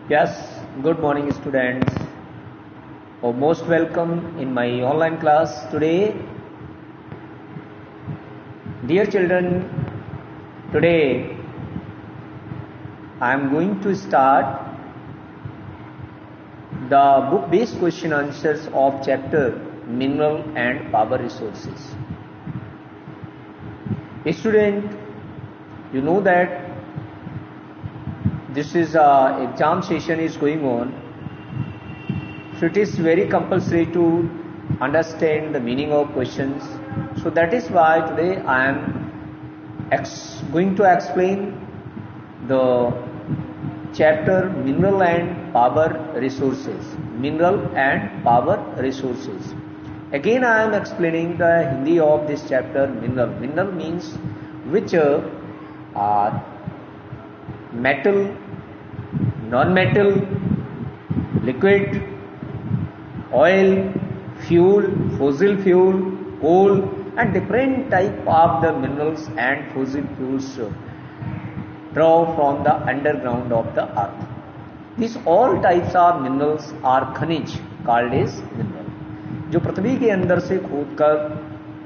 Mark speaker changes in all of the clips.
Speaker 1: Yes, good morning students. Oh, most welcome in my online class today. Dear children, today I am going to start the book based question answers of chapter Mineral and Power Resources. Student, you know that this is exam session is going on, so it is very compulsory to understand the meaning of questions. So that is why today I am going to explain the chapter Mineral and Power Resources. Mineral and Power Resources. Again I am explaining the Hindi of this chapter. Mineral. Mineral means which are metal, non-metal, liquid, oil, fuel, fossil fuel, coal, and different type of the minerals and fossil fuels draw from the underground of the earth. These all types of minerals are खनिज called as mineral, जो पृथ्वी के अंदर से खोदकर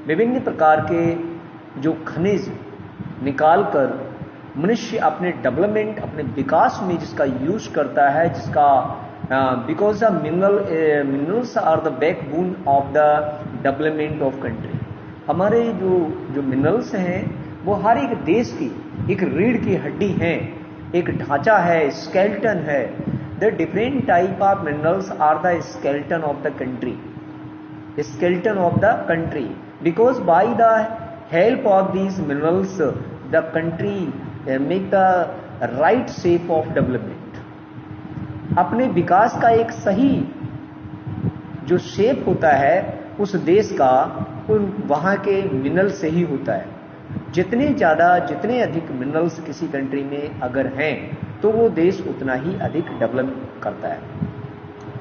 Speaker 1: विभिन्न प्रकार के जो खनिज निकालकर मनुष्य अपने डेवलपमेंट, अपने विकास में जिसका यूज करता है, जिसका because the minerals are the backbone of the development of country. हमारे जो मिनरल्स हैं वो हर एक देश की एक रीढ़ की हड्डी हैं, एक ढांचा है, स्केलेटन है. The different type of minerals are the skeleton of the country. Skeleton of the country, because by the help of these minerals the country make the right shape of development. अपने विकास का एक सही जो shape होता है उस देश का उन वहां के मिनरल से ही होता है. जितने अधिक मिनरल्स किसी कंट्री में अगर हैं तो वो देश उतना ही अधिक डेवलप करता है.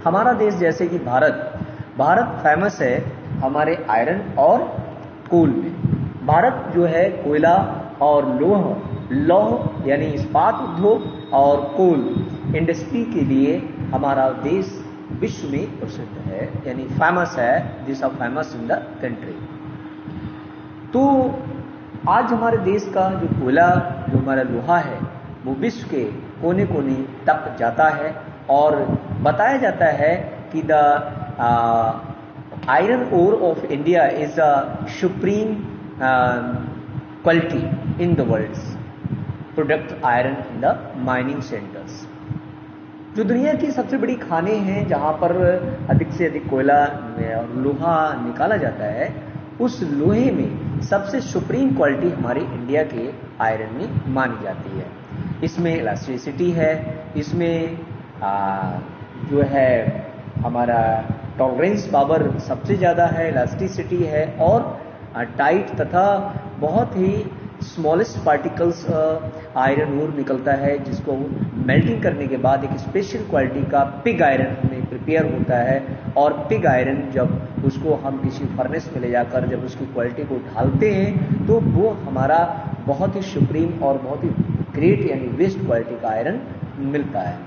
Speaker 1: हमारा देश जैसे कि भारत फेमस है हमारे आयरन और कोल में. भारत जो है कोयला और लौह यानी इस्पात उद्योग और कोल इंडस्ट्री के लिए हमारा देश विश्व में प्रसिद्ध है, यानी फेमस है. This are famous in the country. तो आज हमारे देश का जो कोयला, जो हमारा लोहा है, वो विश्व के कोने कोने तक जाता है और बताया जाता है कि the iron ore of India is a supreme quality in the world's product iron in the mining centers. जो दुनिया की सबसे बड़ी खाने हैं जहां पर अधिक से अधिक कोयला और लोहा निकाला जाता है, उस लोहे में सबसे सुप्रीम क्वालिटी हमारे इंडिया के आयरन में मानी जाती है. इसमें इलास्टिसिटी है, इसमें जो है हमारा टॉलरेंस पावर सबसे ज़्यादा है, इलास्टिसिटी है और टाइट तथा बहुत ही स्मॉलेस्ट पार्टिकल्स आयरन ओर निकलता है, जिसको मेल्टिंग करने के बाद एक स्पेशल क्वालिटी का पिग आयरन में प्रिपेयर होता है. और पिग आयरन जब उसको हम किसी फर्नेस में ले जाकर जब उसकी क्वालिटी को ढालते हैं तो वो हमारा बहुत ही सुप्रीम और बहुत ही ग्रेट यानी बेस्ट क्वालिटी का आयरन मिलता है.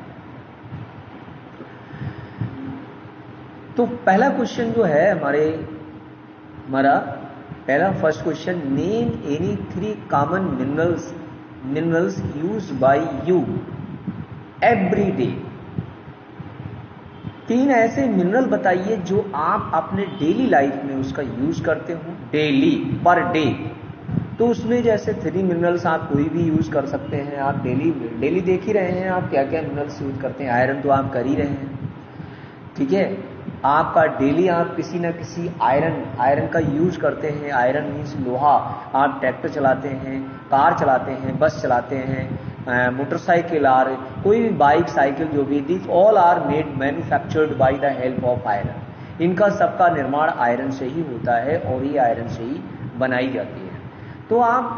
Speaker 1: तो पहला क्वेश्चन जो है हमारा पहला first question, name any 3 common minerals used by you every day. 3 ऐसे मिनरल बताइए जो आप अपने डेली लाइफ में उसका यूज करते हो, डेली पर डे. तो उसमें जैसे 3 मिनरल्स आप कोई भी यूज कर सकते हैं. आप डेली देख ही रहे हैं आप क्या क्या मिनरल्स यूज करते हैं. आयरन तो आप कर ही रहे हैं, ठीक है. आपका डेली आप किसी ना किसी आयरन का यूज करते हैं. आयरन मीन्स लोहा. आप ट्रैक्टर चलाते हैं, कार चलाते हैं, बस चलाते हैं, मोटरसाइकिल आर कोई भी बाइक साइकिल जो भी, this all are made manufactured by the help of iron. इनका सबका निर्माण आयरन से ही होता है और ये आयरन से ही बनाई जाती है. तो आप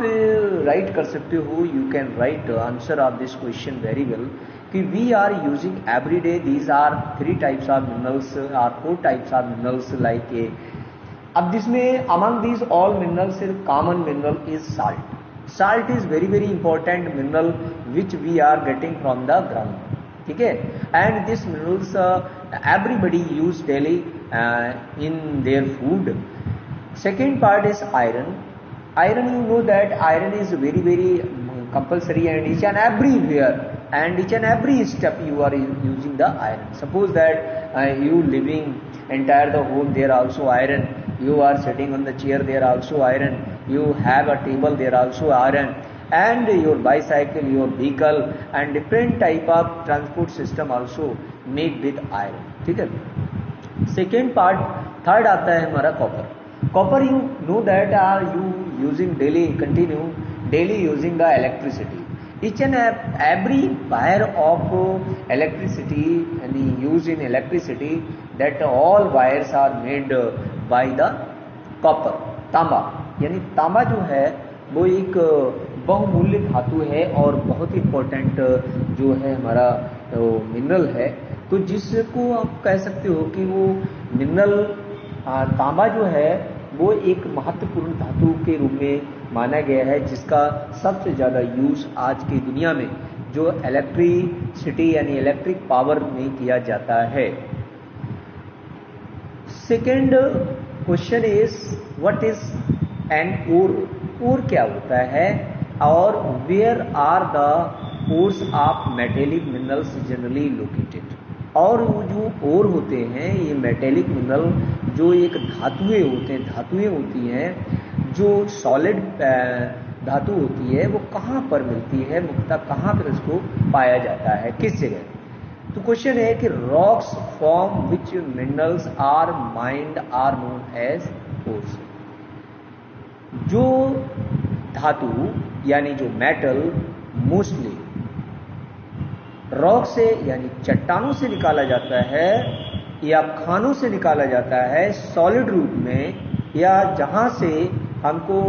Speaker 1: राइट कर सकते हो, you can write answer of this question very well कि we are using every day these are 3 types of minerals और 4 types of minerals like a. अब जिसमें among these all minerals common mineral is salt. Salt is very very important mineral which we are getting from the ground. ठीक है. And this minerals everybody use daily in their food. Second part is iron. Iron, you know that iron is very very compulsory and each and everywhere and each and every step you are using the iron. Suppose that you living entire the home, there also iron. You are sitting on the chair, there also iron. You have a table, there also iron. And your bicycle, your vehicle and different type of transport system also made with iron. ठीक है. Second part, third आता है हमारा copper. Copper, you know that are you using daily using the electricity. Each and every wire of electricity and use in electricity, that all wires are made by the copper. तांबा, यानी तांबा जो है वो एक बहुमूल्य धातु है और बहुत इंपॉर्टेंट जो है हमारा मिनरल है. तो जिसको आप कह सकते हो कि वो मिनरल तांबा जो है वो एक महत्वपूर्ण धातु के रूप में माना गया है, जिसका सबसे ज़्यादा यूज आज की दुनिया में जो इलेक्ट्रिसिटी यानी इलेक्ट्रिक पावर में किया जाता है. Second question is what is an ore. Ore क्या होता है और where are the ores of metallic minerals generally located. और वो जो ओर होते हैं ये मेटेलिक मिनरल जो एक धातुएं होती हैं जो सॉलिड धातु होती है, वो कहाँ पर मिलती है, मुख्यतः कहाँ पर इसको पाया जाता है, किस जगह. तो क्वेश्चन है कि rocks form which minerals are mined are known as ores. जो धातु यानी जो मेटल मोस्टली रॉक से यानी चट्टानों से निकाला जाता है या खानों से निकाला जाता है सॉलिड रूप में, या जहां से हमको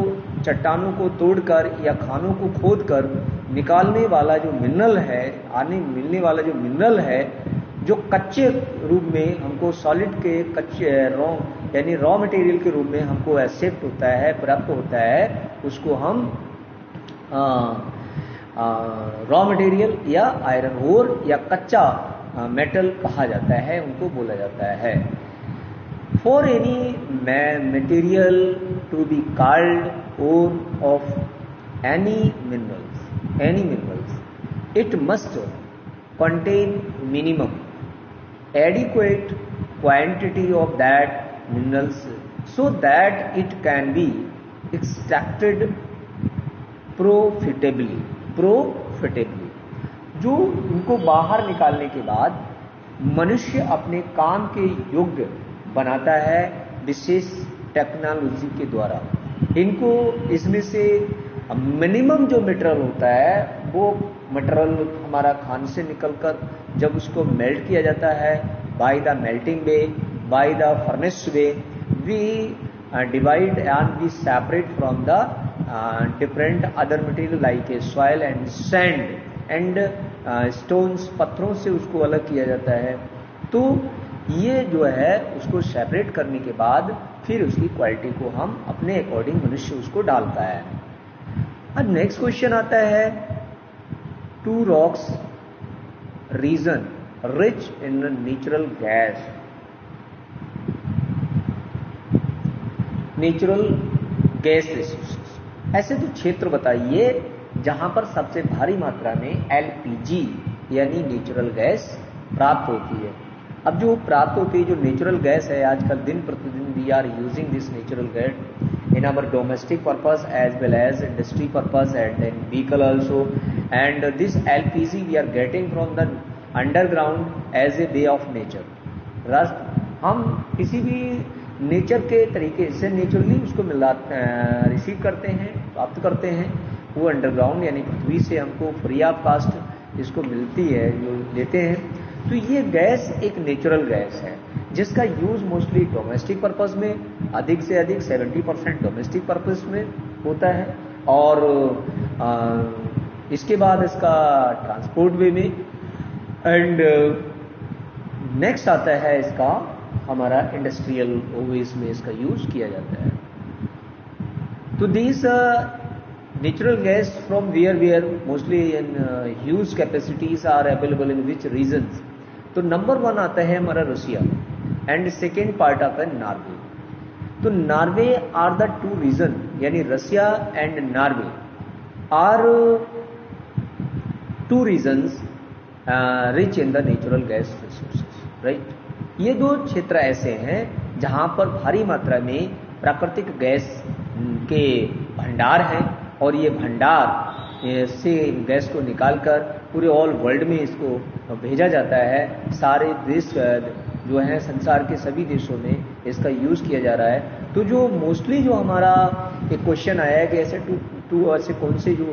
Speaker 1: चट्टानों को तोड़कर या खानों को खोदकर निकालने वाला जो मिनरल है, मिलने वाला जो मिनरल है, जो कच्चे रूप में हमको सॉलिड के कच्चे रॉ यानी रॉ मटेरियल के रूप में हमको एक्सेप्ट होता है, प्राप्त होता है, उसको हम रॉ मटेरियल या आयरन ओर या कच्चा मेटल कहा जाता है, उनको बोला जाता है. For any material to be called ore of any minerals it must contain minimum adequate quantity of that minerals so that it can be extracted profitably. जो उनको बाहर निकालने के बाद मनुष्य अपने काम के योग्य बनाता है विशेष टेक्नोलॉजी के द्वारा. इनको इसमें से मिनिमम जो मटेरियल होता है वो मटेरियल हमारा खान से निकलकर जब उसको मेल्ट किया जाता है by the melting way, by the furnace way, we divide and we separate from the different other material like a soil and sand and stones, पत्थरों से उसको अलग किया जाता है. तो ये जो है उसको सेपरेट करने के बाद फिर उसकी क्वालिटी को हम अपने अकॉर्डिंग मनुष्य उसको डालता है. अब नेक्स्ट क्वेश्चन आता है, two rocks region rich in natural gas. Natural gas resources, ऐसे तो क्षेत्र बताइए जहां पर सबसे भारी मात्रा में एलपीजी यानी नेचुरल गैस प्राप्त होती है. अब जो प्राप्त होती है जो नेचुरल गैस है, आजकल दिन प्रतिदिन we are using this natural gas in our domestic purpose as well as industry purpose and in vehicle also, and this LPG we are getting from the underground as a way of nature. हम किसी भी nature के तरीके से naturally उसको receive करते हैं, प्राप्त करते हैं. वो अंडरग्राउंड यानी पृथ्वी से हमको फ्री ऑफ कास्ट इसको मिलती है, जो लेते हैं. तो ये गैस एक नेचुरल गैस है जिसका यूज मोस्टली डोमेस्टिक पर्पस में अधिक से अधिक 70% डोमेस्टिक पर्पस में होता है, और इसके बाद इसका ट्रांसपोर्ट वे में, एंड नेक्स्ट आता है इसका हमारा इंडस्ट्रियल ओवेज में इसका यूज किया जाता है. तो this natural gas from where mostly in huge capacities are available in which regions? तो नंबर 1 आता है हमारा रशिया एंड सेकेंड पार्ट आता है नॉर्वे। तो Norway are the two region, यानी Russia and Norway are two regions rich in the natural gas resources, right. ये दो क्षेत्र ऐसे हैं जहां पर भारी मात्रा में प्राकृतिक गैस के भंडार हैं और ये भंडार से गैस को निकालकर पूरे ऑल वर्ल्ड में इसको भेजा जाता है। सारे देश जो हैं संसार के सभी देशों में इसका यूज़ किया जा रहा है। तो जो मोस्टली जो हमारा एक क्वेश्चन आया है कि ऐसे ऐसे कौन से जो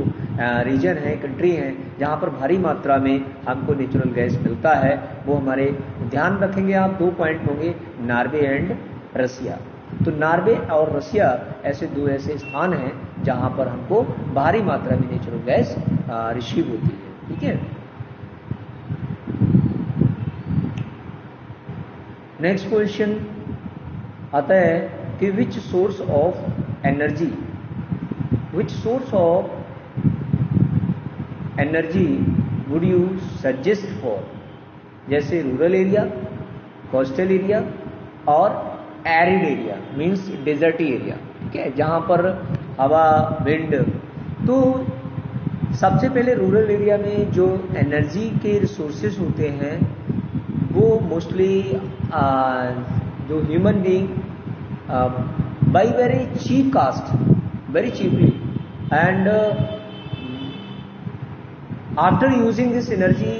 Speaker 1: रीजन हैं, कंट्री हैं जहाँ पर भारी मात्रा में हमको नेचुरल गैस मिलता है, वो हमारे ध्यान रखेंगे आप। 2 पॉइंट होंगे, नॉर्वे एंड रशिया। तो नॉर्वे और रशिया ऐसे दो ऐसे स्थान हैं जहाँ पर हमको भारी मात्रा में नेचुरल गैस रिसीव होती है, ठीक है। नेक्स्ट क्वेश्चन आता है कि which source of energy would you suggest for, जैसे रूरल एरिया, कोस्टल एरिया और एरिड एरिया मीन्स डेजर्टी एरिया, ठीक है, जहाँ पर हवा, विंड। तो सबसे पहले रूरल एरिया में जो एनर्जी के रिसोर्सेज होते हैं वो मोस्टली जो human being by very cheap cost, very cheaply, and after using this energy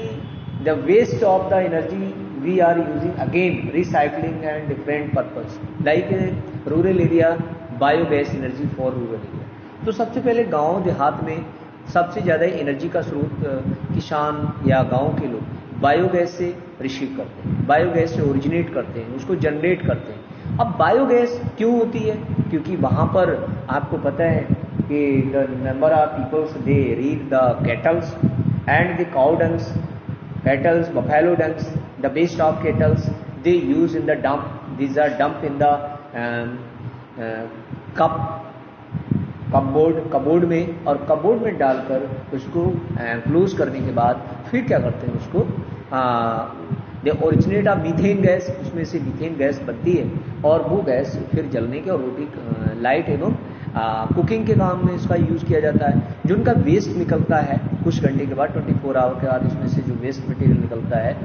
Speaker 1: the waste of the energy we are using again recycling and different purpose, like rural area biogas energy for rural area. तो सबसे पहले गांव देहात में सबसे ज़्यादा energy का स्रोत किसान या गांव के लोग बायोगैस से रिसीव करते हैं, बायोगैस से ओरिजिनेट करते हैं, उसको जनरेट करते हैं। अब बायोगैस क्यों होती है? क्योंकि वहाँ पर आपको पता है कि the number of peoples they read the cattles and the cow dungs, cattles, buffalo dungs, the waste of cattles they use in the dump. These are dumped in the cupboard में, और कपबोर्ड में डालकर उसको close करने के बाद फिर क्या करते हैं उसको they originate of methane gas, उसमें से मीथेन गैस बनती है और वो गैस फिर जलने के और रोटी लाइट एवं कुकिंग के काम में इसका यूज़ किया जाता है। जो उनका वेस्ट निकलता है कुछ घंटे के बाद, 24 आवर के बाद इसमें से जो वेस्ट मटेरियल निकलता है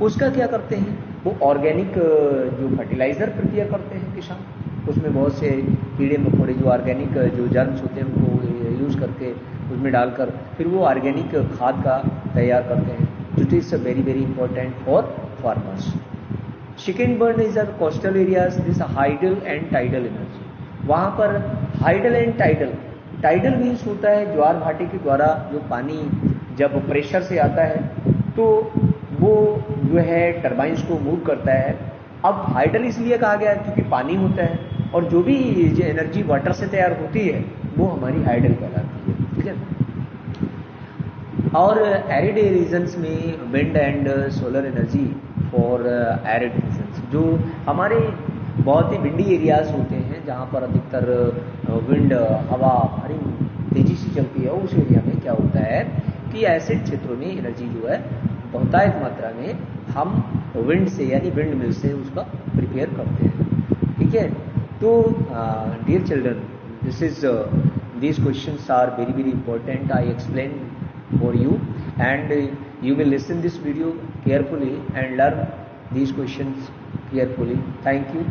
Speaker 1: उसका क्या करते हैं, वो ऑर्गेनिक जो फर्टिलाइज़र प्रक्रिया करते हैं किसान। उसमें बहुत से कीड़े मकोड़े जो ऑर्गेनिक जो जर्म्स होते हैं उनको यूज़ करके उसमें डालकर फिर वो ऑर्गेनिक खाद का तैयार करते हैं, which is very very important for farmers. Second one is the coastal areas, this hydel and tidal energy. वहाँ पर हाइडल एंड टाइडल मीन्स होता है ज्वार भाटे के द्वारा जो पानी जब प्रेशर से आता है तो वो जो है टरबाइंस को मूव करता है। अब हाइडल इसलिए कहा गया क्योंकि पानी होता है और जो भी एनर्जी वाटर से तैयार होती है वो हमारी हाइडल कहलाती है, ठीक है। और एरिड रीजन्स में wind and solar energy for arid regions, जो हमारे बहुत ही विंडी एरियाज होते हैं जहाँ पर अधिकतर विंड हवा भारी तेजी से चलती है, उस एरिया में क्या होता है कि ऐसे क्षेत्रों में एनर्जी जो है बहुतायत मात्रा में हम विंड से यानी विंड मिल से उसका प्रिपेयर करते हैं, ठीक है। तो dear children, this is these questions are very very important. I explain for you and you will listen this video carefully and learn these questions carefully. Thank you.